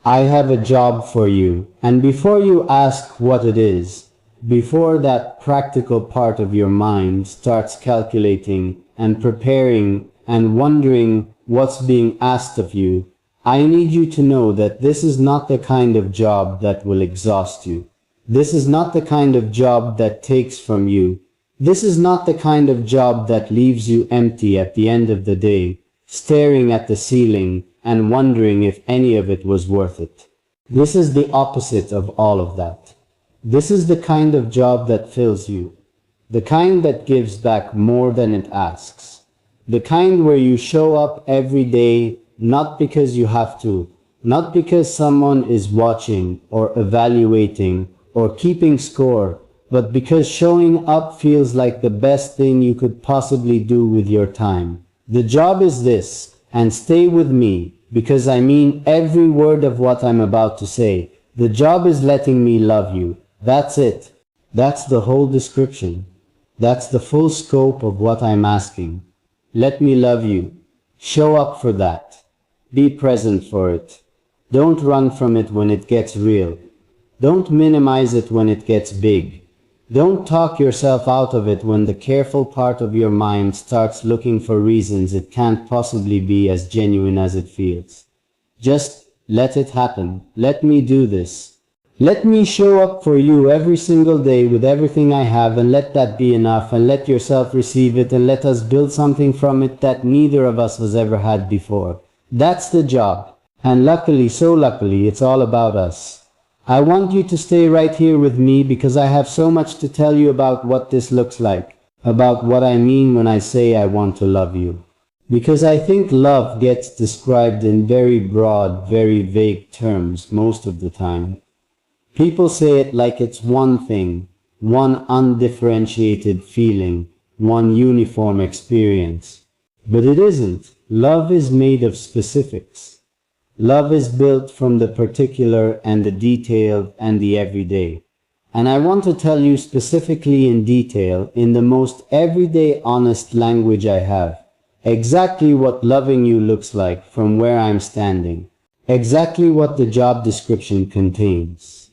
I have a job for you. And before you ask what it is, before that practical part of your mind starts calculating and preparing and wondering what's being asked of you, I need you to know that this is not the kind of job that will exhaust you. This is not the kind of job that takes from you. This is not the kind of job that leaves you empty at the end of the day, staring at the ceiling and wondering if any of it was worth it. This is the opposite of all of that. This is the kind of job that fills you, the kind that gives back more than it asks, the kind where you show up every day not because you have to, not because someone is watching or evaluating or keeping score, but because showing up feels like the best thing you could possibly do with your time. The job is this, and stay with me, because I mean every word of what I'm about to say. The job is letting me love you. That's it. That's the whole description. That's the full scope of what I'm asking. Let me love you. Show up for that. Be present for it. Don't run from it when it gets real. Don't minimize it when it gets big. Don't talk yourself out of it when the careful part of your mind starts looking for reasons it can't possibly be as genuine as it feels. Just let it happen. Let me do this. Let me show up for you every single day with everything I have, and let that be enough, and let yourself receive it, and let us build something from it that neither of us has ever had before. That's the job. And luckily, so luckily, it's all about us. I want you to stay right here with me because I have so much to tell you about what this looks like, about what I mean when I say I want to love you. Because I think love gets described in very broad, very vague terms most of the time. People say it like it's one thing, one undifferentiated feeling, one uniform experience. But it isn't. Love is made of specifics. Love is built from the particular and the detailed and the everyday. And I want to tell you specifically in detail, in the most everyday honest language I have, exactly what loving you looks like from where I'm standing, exactly what the job description contains.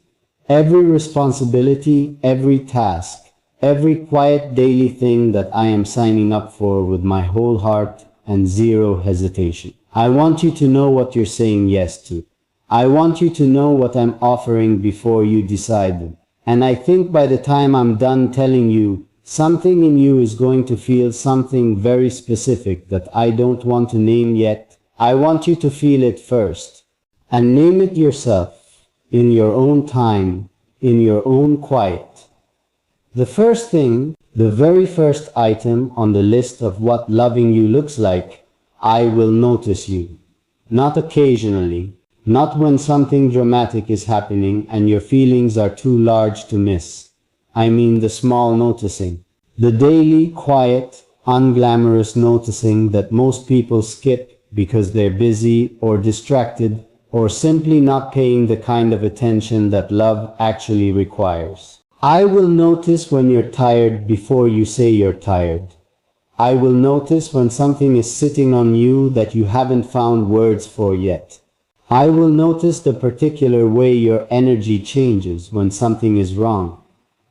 Every responsibility, every task, every quiet daily thing that I am signing up for with my whole heart and zero hesitation. I want you to know what you're saying yes to. I want you to know what I'm offering before you decide. And I think by the time I'm done telling you, something in you is going to feel something very specific that I don't want to name yet. I want you to feel it first. And name it yourself, in your own time, in your own quiet. The first thing, the very first item on the list of what loving you looks like, I will notice you. Not occasionally, not when something dramatic is happening and your feelings are too large to miss. I mean the small noticing. The daily, quiet, unglamorous noticing that most people skip because they're busy or distracted or simply not paying the kind of attention that love actually requires. I will notice when you're tired before you say you're tired. I will notice when something is sitting on you that you haven't found words for yet. I will notice the particular way your energy changes when something is wrong.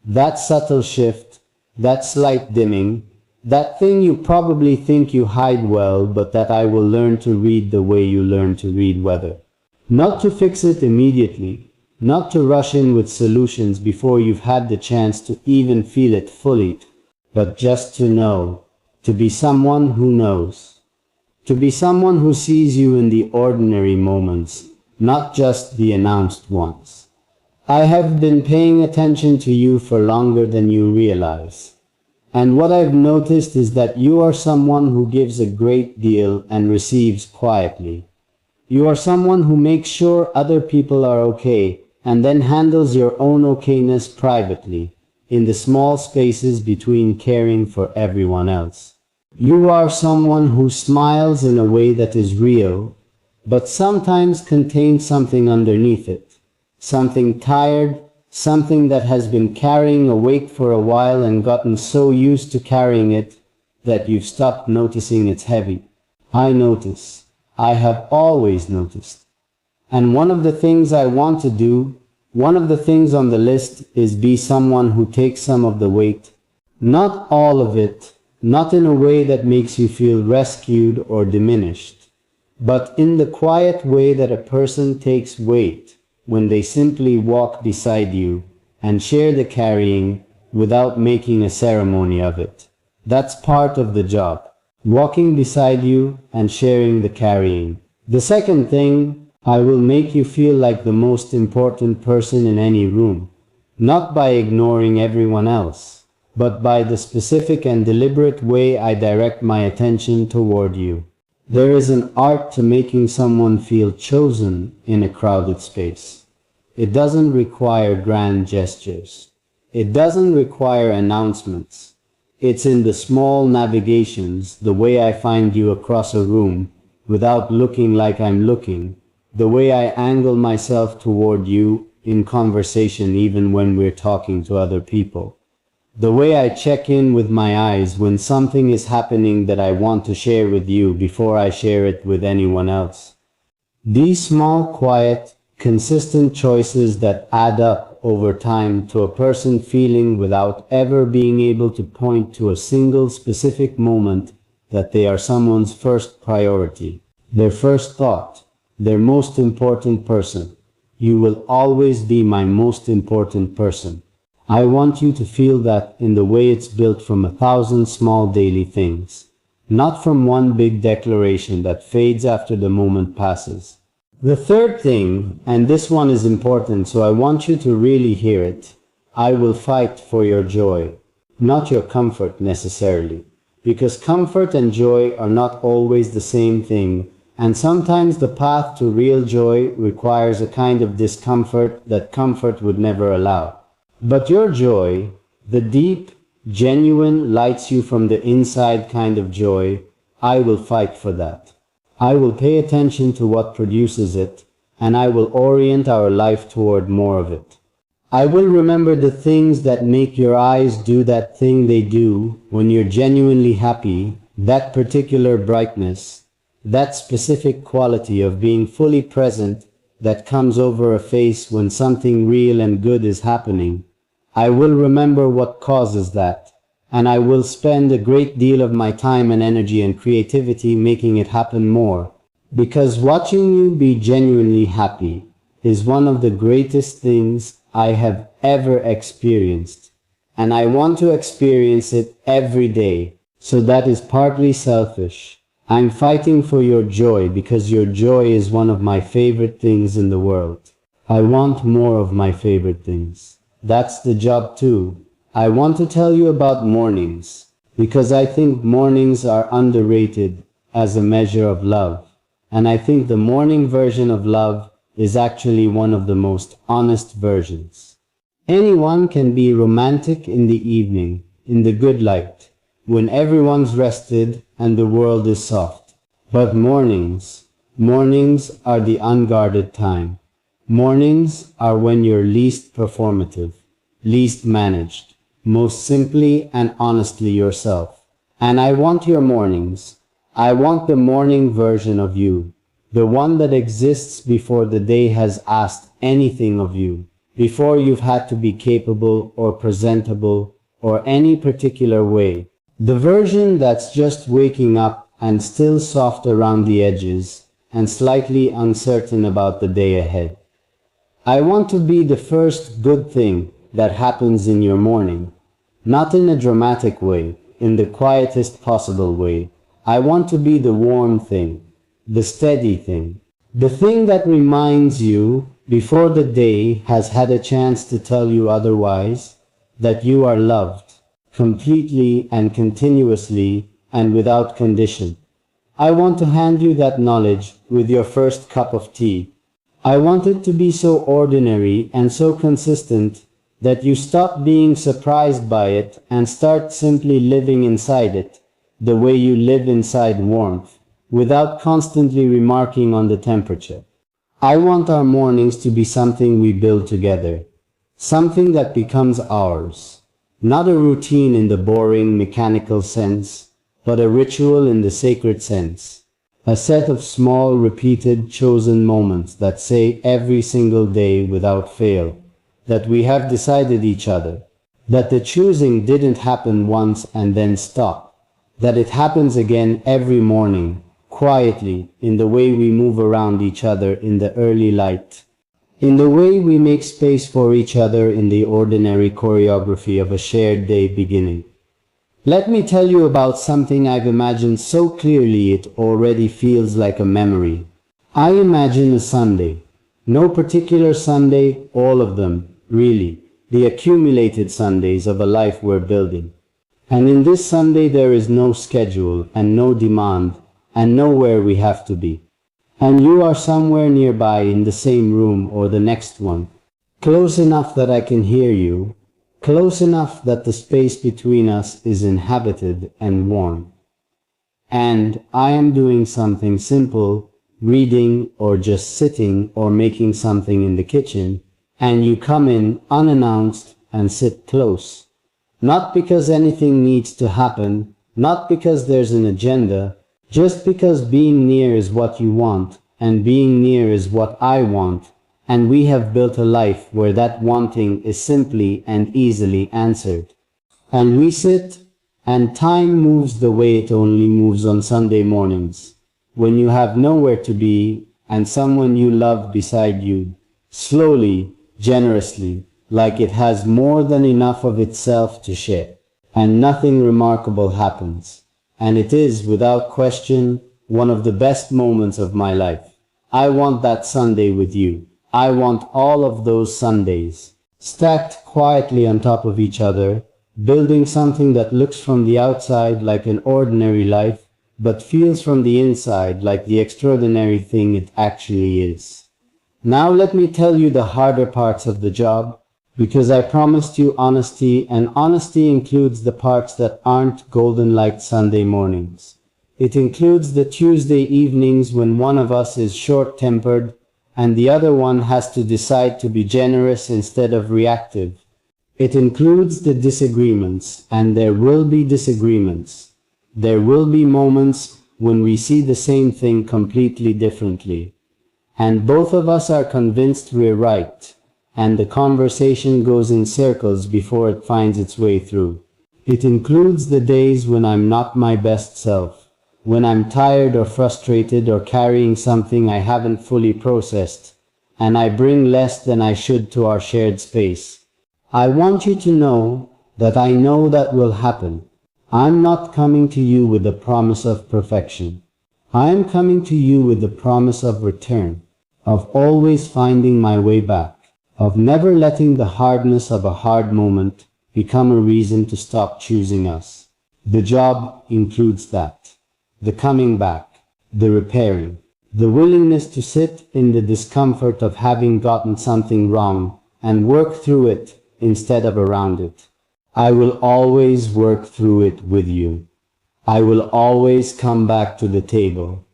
That subtle shift, that slight dimming, that thing you probably think you hide well, but that I will learn to read the way you learn to read weather. Not to fix it immediately, not to rush in with solutions before you've had the chance to even feel it fully, but just to know, to be someone who knows, to be someone who sees you in the ordinary moments, not just the announced ones. I have been paying attention to you for longer than you realize. And what I've noticed is that you are someone who gives a great deal and receives quietly. You are someone who makes sure other people are okay and then handles your own okayness privately, in the small spaces between caring for everyone else. You are someone who smiles in a way that is real, but sometimes contains something underneath it. Something tired, something that has been carrying a weight for a while and gotten so used to carrying it that you've stopped noticing it's heavy. I notice. I have always noticed. And one of the things I want to do, one of the things on the list is be someone who takes some of the weight. Not all of it, not in a way that makes you feel rescued or diminished, but in the quiet way that a person takes weight when they simply walk beside you and share the carrying without making a ceremony of it. That's part of the job. Walking beside you and sharing the carrying. The second thing, I will make you feel like the most important person in any room, not by ignoring everyone else, but by the specific and deliberate way I direct my attention toward you. There is an art to making someone feel chosen in a crowded space. It doesn't require grand gestures. It doesn't require announcements. It's in the small navigations, the way I find you across a room without looking like I'm looking, the way I angle myself toward you in conversation even when we're talking to other people, the way I check in with my eyes when something is happening that I want to share with you before I share it with anyone else. These small, quiet, consistent choices that add up over time to a person feeling without ever being able to point to a single specific moment that they are someone's first priority, their first thought, their most important person. You will always be my most important person. I want you to feel that in the way it's built from 1,000 small daily things, not from one big declaration that fades after the moment passes. The third thing, and this one is important, so I want you to really hear it, I will fight for your joy, not your comfort necessarily, because comfort and joy are not always the same thing, and sometimes the path to real joy requires a kind of discomfort that comfort would never allow. But your joy, the deep, genuine, lights you from the inside kind of joy, I will fight for that. I will pay attention to what produces it, and I will orient our life toward more of it. I will remember the things that make your eyes do that thing they do when you're genuinely happy, that particular brightness, that specific quality of being fully present that comes over a face when something real and good is happening. I will remember what causes that, and I will spend a great deal of my time and energy and creativity making it happen more, because watching you be genuinely happy is one of the greatest things I have ever experienced, and I want to experience it every day, so that is partly selfish. I'm fighting for your joy because your joy is one of my favorite things in the world. I want more of my favorite things. That's the job too. I want to tell you about mornings, because I think mornings are underrated as a measure of love. And I think the morning version of love is actually one of the most honest versions. Anyone can be romantic in the evening, in the good light, when everyone's rested and the world is soft. But mornings are the unguarded time. Mornings are when you're least performative, least managed, most simply and honestly yourself. And I want your mornings. I want the morning version of you, the one that exists before the day has asked anything of you, before you've had to be capable or presentable or any particular way. The version that's just waking up and still soft around the edges and slightly uncertain about the day ahead. I want to be the first good thing that happens in your morning, not in a dramatic way, in the quietest possible way. I want to be the warm thing, the steady thing, the thing that reminds you, before the day has had a chance to tell you otherwise, that you are loved, completely and continuously and without condition. I want to hand you that knowledge with your first cup of tea. I want it to be so ordinary and so consistent that you stop being surprised by it and start simply living inside it, the way you live inside warmth, without constantly remarking on the temperature. I want our mornings to be something we build together, something that becomes ours, not a routine in the boring, mechanical sense, but a ritual in the sacred sense. A set of small, repeated, chosen moments that say every single day without fail that we have decided each other, that the choosing didn't happen once and then stop, that it happens again every morning, quietly, in the way we move around each other in the early light, in the way we make space for each other in the ordinary choreography of a shared day beginning. Let me tell you about something I've imagined so clearly it already feels like a memory. I imagine a Sunday. No particular Sunday, all of them, really, the accumulated Sundays of a life we're building. And in this Sunday there is no schedule and no demand and nowhere we have to be. And you are somewhere nearby in the same room or the next one, close enough that I can hear you, close enough that the space between us is inhabited and warm. And I am doing something simple, reading or just sitting or making something in the kitchen, and you come in unannounced and sit close. Not because anything needs to happen, not because there's an agenda, just because being near is what you want, and being near is what I want, and we have built a life where that wanting is simply and easily answered. And we sit, and time moves the way it only moves on Sunday mornings, when you have nowhere to be, and someone you love beside you, slowly, generously, like it has more than enough of itself to share, and nothing remarkable happens. And it is, without question, one of the best moments of my life. I want that Sunday with you. I want all of those Sundays, stacked quietly on top of each other, building something that looks from the outside like an ordinary life, but feels from the inside like the extraordinary thing it actually is. Now let me tell you the harder parts of the job, because I promised you honesty, and honesty includes the parts that aren't golden like Sunday mornings. It includes the Tuesday evenings when one of us is short-tempered, and the other one has to decide to be generous instead of reactive. It includes the disagreements, and there will be disagreements. There will be moments when we see the same thing completely differently. And both of us are convinced we're right, and the conversation goes in circles before it finds its way through. It includes the days when I'm not my best self, when I'm tired or frustrated or carrying something I haven't fully processed, and I bring less than I should to our shared space. I want you to know that I know that will happen. I'm not coming to you with the promise of perfection. I am coming to you with the promise of return, of always finding my way back, of never letting the hardness of a hard moment become a reason to stop choosing us. The job includes that. The coming back, the repairing, the willingness to sit in the discomfort of having gotten something wrong and work through it instead of around it. I will always work through it with you. I will always come back to the table.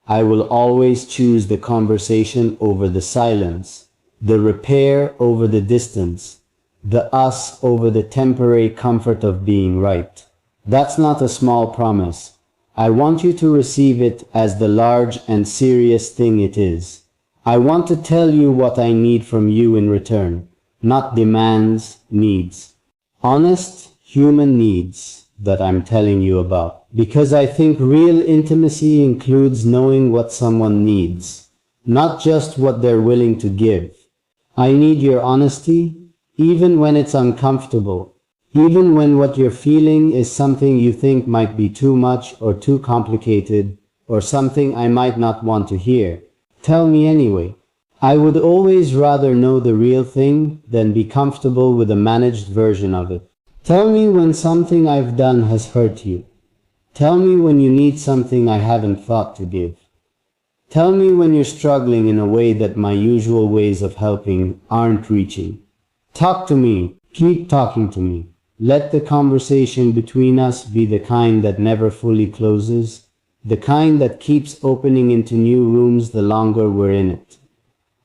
I will always choose the conversation over the silence, the repair over the distance, the us over the temporary comfort of being right. That's not a small promise. I want you to receive it as the large and serious thing it is. I want to tell you what I need from you in return, not demands, needs. Honest, human needs that I'm telling you about. Because I think real intimacy includes knowing what someone needs, not just what they're willing to give. I need your honesty, even when it's uncomfortable. Even when what you're feeling is something you think might be too much or too complicated, or something I might not want to hear. Tell me anyway. I would always rather know the real thing than be comfortable with a managed version of it. Tell me when something I've done has hurt you. Tell me when you need something I haven't thought to give. Tell me when you're struggling in a way that my usual ways of helping aren't reaching. Talk to me. Keep talking to me. Let the conversation between us be the kind that never fully closes, the kind that keeps opening into new rooms the longer we're in it.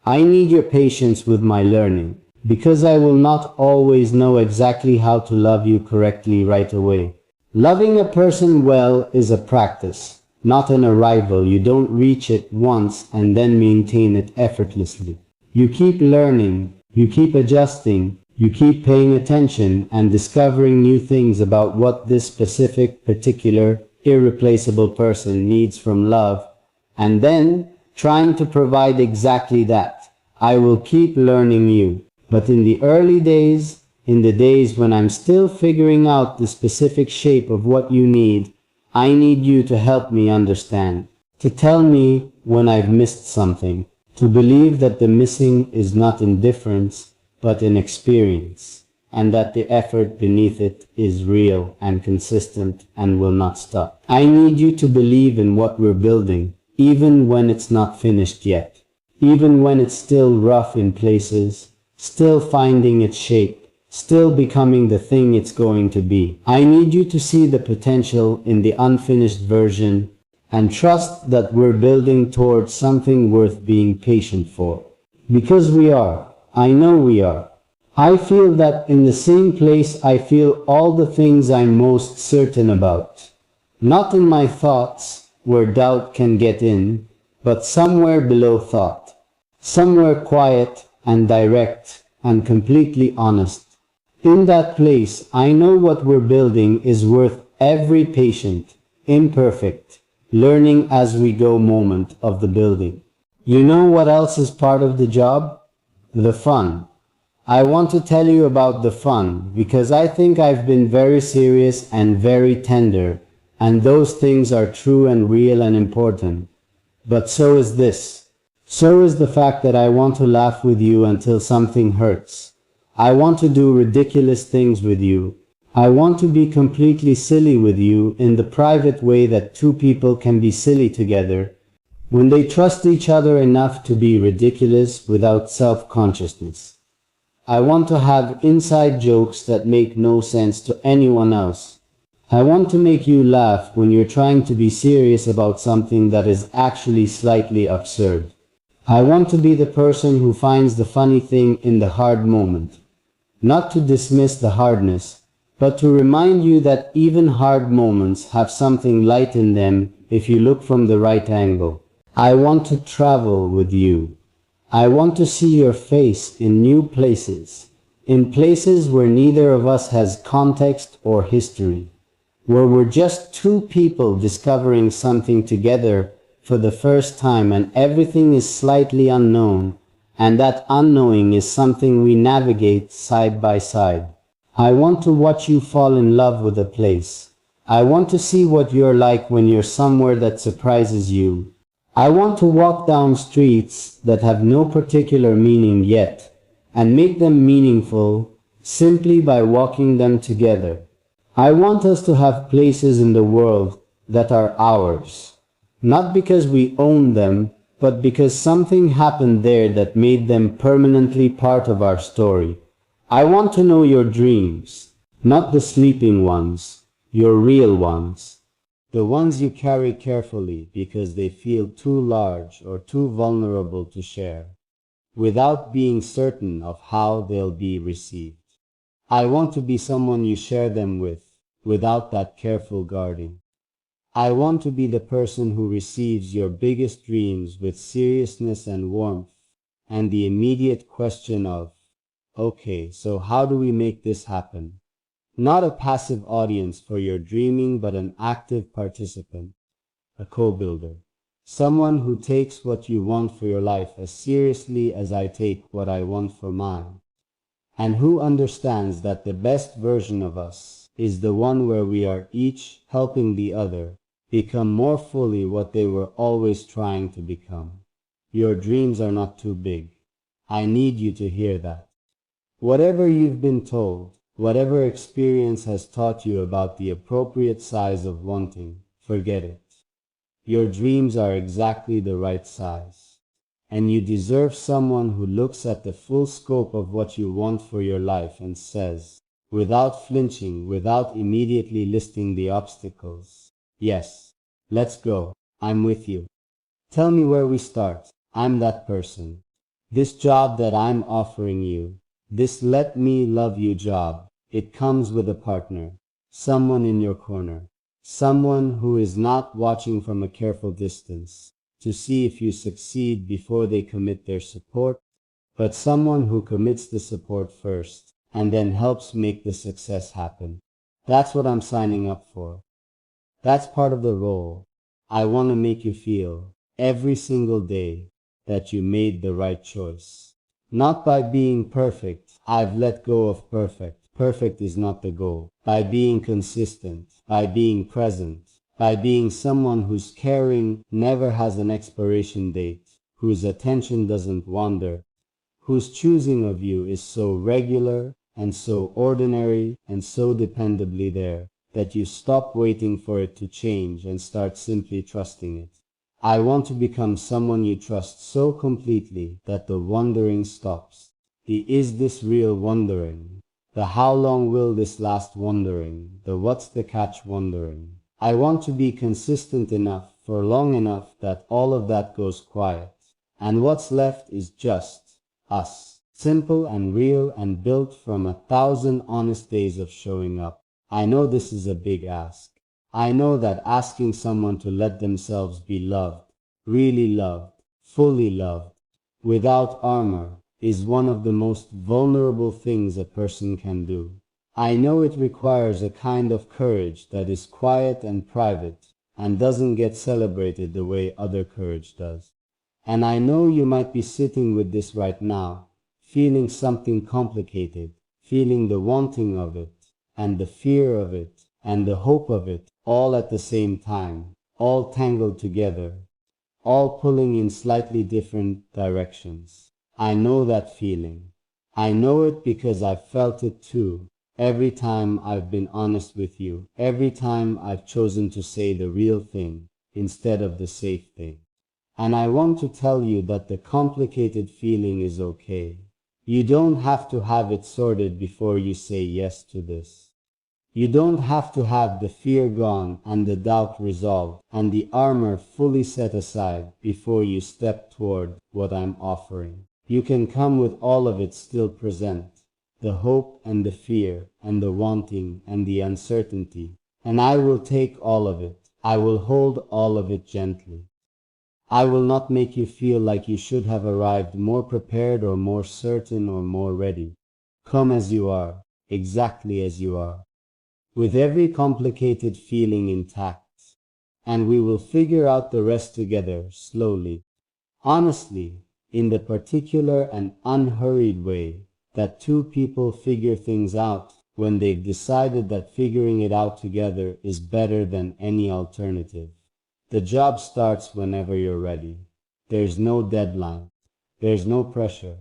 I need your patience with my learning, because I will not always know exactly how to love you correctly right away. Loving a person well is a practice, not an arrival. You don't reach it once and then maintain it effortlessly. You keep learning, you keep adjusting, you keep paying attention and discovering new things about what this specific, particular, irreplaceable person needs from love, and then trying to provide exactly that. I will keep learning you. But in the early days, in the days when I'm still figuring out the specific shape of what you need, I need you to help me understand, to tell me when I've missed something, to believe that the missing is not indifference, but an experience, and that the effort beneath it is real and consistent and will not stop. I need you to believe in what we're building, even when it's not finished yet, even when it's still rough in places, still finding its shape, still becoming the thing it's going to be. I need you to see the potential in the unfinished version and trust that we're building towards something worth being patient for. Because we are. I know we are. I feel that in the same place I feel all the things I'm most certain about. Not in my thoughts, where doubt can get in, but somewhere below thought. Somewhere quiet and direct and completely honest. In that place, I know what we're building is worth every patient, imperfect, learning as we go moment of the building. You know what else is part of the job? The fun. I want to tell you about the fun because I think I've been very serious and very tender, and those things are true and real and important. But so is this. So is the fact that I want to laugh with you until something hurts. I want to do ridiculous things with you. I want to be completely silly with you in the private way that two people can be silly together when they trust each other enough to be ridiculous without self-consciousness. I want to have inside jokes that make no sense to anyone else. I want to make you laugh when you're trying to be serious about something that is actually slightly absurd. I want to be the person who finds the funny thing in the hard moment. Not to dismiss the hardness, but to remind you that even hard moments have something light in them if you look from the right angle. I want to travel with you. I want to see your face in new places, in places where neither of us has context or history, where we're just two people discovering something together for the first time and everything is slightly unknown, and that unknowing is something we navigate side by side. I want to watch you fall in love with a place. I want to see what you're like when you're somewhere that surprises you. I want to walk down streets that have no particular meaning yet, and make them meaningful simply by walking them together. I want us to have places in the world that are ours, not because we own them, but because something happened there that made them permanently part of our story. I want to know your dreams, not the sleeping ones, your real ones. The ones you carry carefully because they feel too large or too vulnerable to share, without being certain of how they'll be received. I want to be someone you share them with, without that careful guarding. I want to be the person who receives your biggest dreams with seriousness and warmth, and the immediate question of, okay, so how do we make this happen? Not a passive audience for your dreaming, but an active participant, a co-builder. Someone who takes what you want for your life as seriously as I take what I want for mine, and who understands that the best version of us is the one where we are each helping the other become more fully what they were always trying to become. Your dreams are not too big. I need you to hear that. Whatever you've been told, whatever experience has taught you about the appropriate size of wanting, forget it. Your dreams are exactly the right size, and you deserve someone who looks at the full scope of what you want for your life and says, without flinching, without immediately listing the obstacles, yes, let's go, I'm with you. Tell me where we start. I'm that person. This job that I'm offering you, this let me love you job, it comes with a partner, someone in your corner, Someone who is not watching from a careful distance to see if you succeed before they commit their support, but someone who commits the support first and then helps make the success happen. That's what I'm signing up for. That's part of the role. I want to make you feel every single day that you made the right choice. Not by being perfect. I've let go of perfect. Perfect is not the goal. By being consistent, by being present, by being someone whose caring never has an expiration date, whose attention doesn't wander, whose choosing of you is so regular and so ordinary and so dependably there that you stop waiting for it to change and start simply trusting it. I want to become someone you trust so completely that the wondering stops. The is this real wondering, the how long will this last wondering, the what's the catch wondering. I want to be consistent enough for long enough that all of that goes quiet, and what's left is just us. Simple and real and built from 1,000 honest days of showing up. I know this is a big ask. I know that asking someone to let themselves be loved, really loved, fully loved, without armor, is one of the most vulnerable things a person can do. I know it requires a kind of courage that is quiet and private and doesn't get celebrated the way other courage does. And I know you might be sitting with this right now, feeling something complicated, feeling the wanting of it, and the fear of it, and the hope of it, all at the same time, all tangled together, all pulling in slightly different directions. I know that feeling. I know it because I've felt it too. Every time I've been honest with you, every time I've chosen to say the real thing instead of the safe thing. And I want to tell you that the complicated feeling is okay. You don't have to have it sorted before you say yes to this. You don't have to have the fear gone and the doubt resolved and the armor fully set aside before you step toward what I'm offering. You can come with all of it still present, the hope and the fear and the wanting and the uncertainty, and I will take all of it. I will hold all of it gently. I will not make you feel like you should have arrived more prepared or more certain or more ready. Come as you are, exactly as you are, with every complicated feeling intact, and we will figure out the rest together slowly, honestly, in the particular and unhurried way that two people figure things out when they've decided that figuring it out together is better than any alternative. The job starts whenever you're ready. There's no deadline. There's no pressure.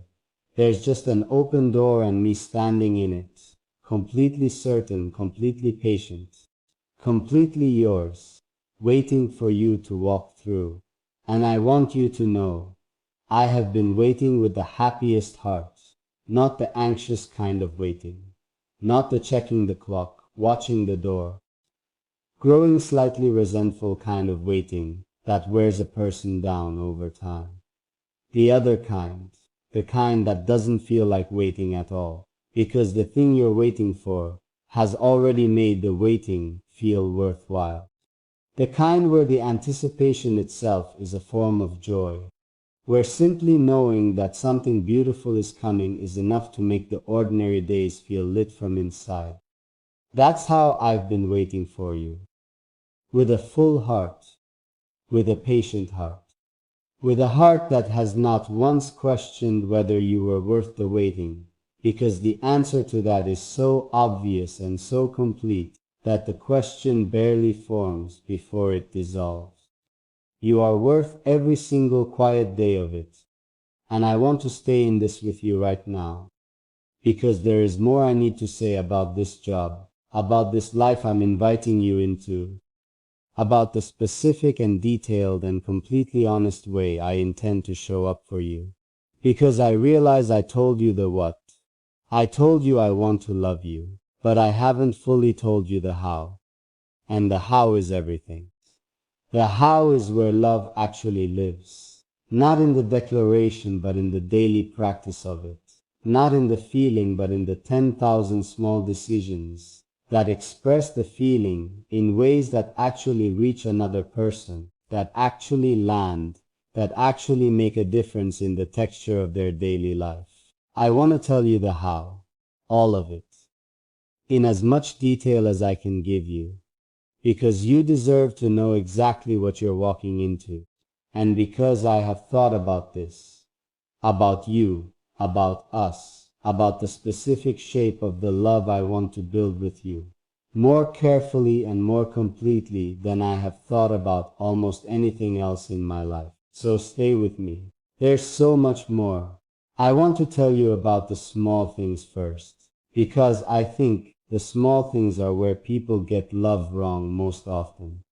There's just an open door and me standing in it, completely certain, completely patient, completely yours, waiting for you to walk through. And I want you to know, I have been waiting with the happiest heart, not the anxious kind of waiting, not the checking the clock, watching the door, growing slightly resentful kind of waiting that wears a person down over time. The other kind, the kind that doesn't feel like waiting at all, because the thing you're waiting for has already made the waiting feel worthwhile. The kind where the anticipation itself is a form of joy, where simply knowing that something beautiful is coming is enough to make the ordinary days feel lit from inside. That's how I've been waiting for you. With a full heart, with a patient heart, with a heart that has not once questioned whether you were worth the waiting, because the answer to that is so obvious and so complete that the question barely forms before it dissolves. You are worth every single quiet day of it, and I want to stay in this with you right now, because there is more I need to say about this job, about this life I'm inviting you into, about the specific and detailed and completely honest way I intend to show up for you. Because I realize I told you the what. I told you I want to love you, but I haven't fully told you the how. And the how is everything. The how is where love actually lives. Not in the declaration, but in the daily practice of it. Not in the feeling, but in the 10,000 small decisions that express the feeling in ways that actually reach another person, that actually land, that actually make a difference in the texture of their daily life. I want to tell you the how, all of it, in as much detail as I can give you, because you deserve to know exactly what you're walking into, and because I have thought about this, about you, about us, about the specific shape of the love I want to build with you, more carefully and more completely than I have thought about almost anything else in my life. So stay with me. There's so much more. I want to tell you about the small things first, because I think the small things are where people get love wrong most often.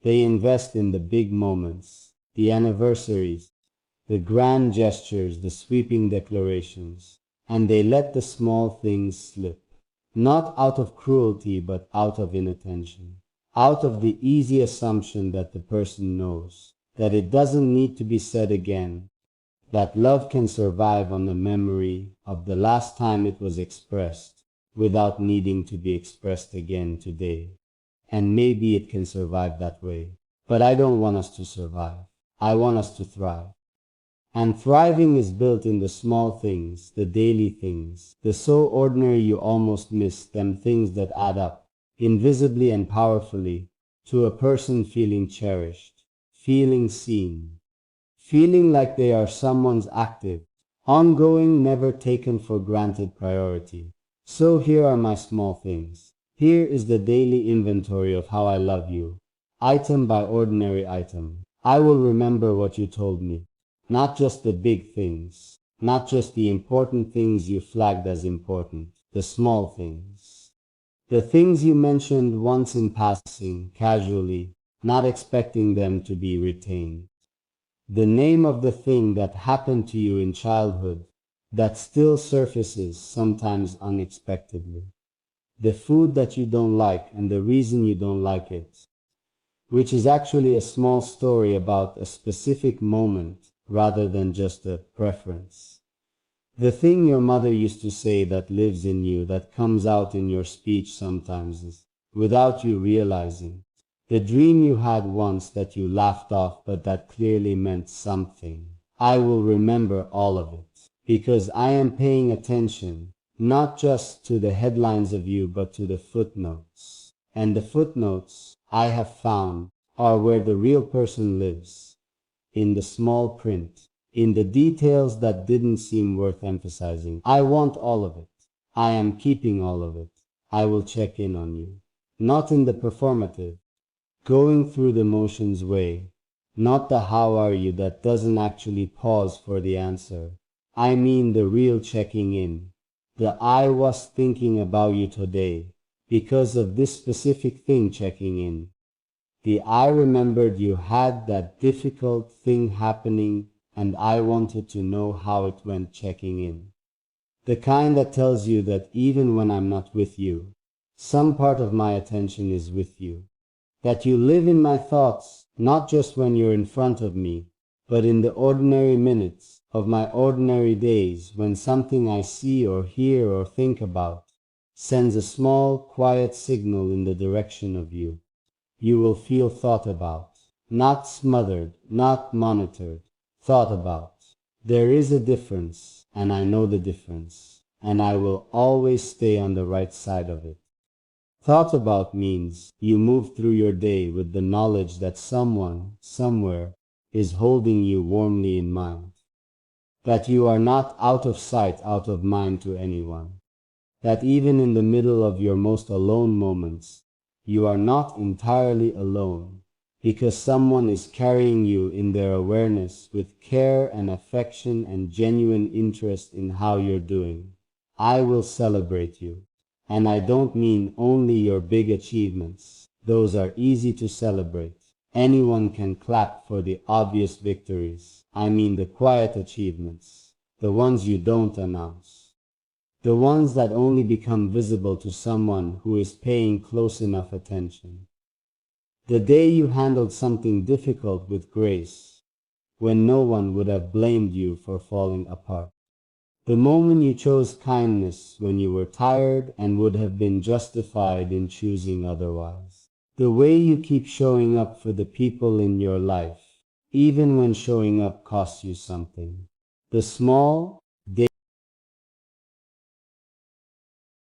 They invest in the big moments, the anniversaries, the grand gestures, the sweeping declarations, and they let the small things slip. Not out of cruelty, but out of inattention. Out of the easy assumption that the person knows, that it doesn't need to be said again, that love can survive on the memory of the last time it was expressed, without needing to be expressed again today. And maybe it can survive that way. But I don't want us to survive. I want us to thrive. And thriving is built in the small things, the daily things, the so ordinary you almost miss them, things that add up, invisibly and powerfully, to a person feeling cherished, feeling seen, feeling like they are someone's active, ongoing, never taken for granted priority. So here are my small things. Here is the daily inventory of how I love you, item by ordinary item. I will remember what you told me. Not just the big things, not just the important things you flagged as important, the small things. The things you mentioned once in passing, casually, not expecting them to be retained. The name of the thing that happened to you in childhood that still surfaces sometimes unexpectedly. The food that you don't like and the reason you don't like it, which is actually a small story about a specific moment rather than just a preference. The thing your mother used to say that lives in you, that comes out in your speech sometimes without you realizing. The dream you had once that you laughed off but that clearly meant something. I will remember all of it because I am paying attention not just to the headlines of you but to the footnotes. And the footnotes, I have found, are where the real person lives, in the small print, in the details that didn't seem worth emphasizing. I want all of it. I am keeping all of it. I will check in on you. Not in the performative, going through the motions way, not the how are you that doesn't actually pause for the answer. I mean the real checking in. The I was thinking about you today because of this specific thing checking in. The I remembered you had that difficult thing happening and I wanted to know how it went checking in. The kind that tells you that even when I'm not with you, some part of my attention is with you. That you live in my thoughts, not just when you're in front of me, but in the ordinary minutes of my ordinary days when something I see or hear or think about sends a small, quiet signal in the direction of you. You will feel thought about, not smothered, not monitored, thought about. There is a difference, and I know the difference, and I will always stay on the right side of it. Thought about means you move through your day with the knowledge that someone, somewhere, is holding you warmly in mind. That you are not out of sight, out of mind to anyone. That even in the middle of your most alone moments, you are not entirely alone, because someone is carrying you in their awareness with care and affection and genuine interest in how you're doing. I will celebrate you. And I don't mean only your big achievements. Those are easy to celebrate. Anyone can clap for the obvious victories. I mean the quiet achievements, the ones you don't announce. The ones that only become visible to someone who is paying close enough attention. The day you handled something difficult with grace, when no one would have blamed you for falling apart. The moment you chose kindness when you were tired and would have been justified in choosing otherwise. The way you keep showing up for the people in your life, even when showing up costs you something. The small,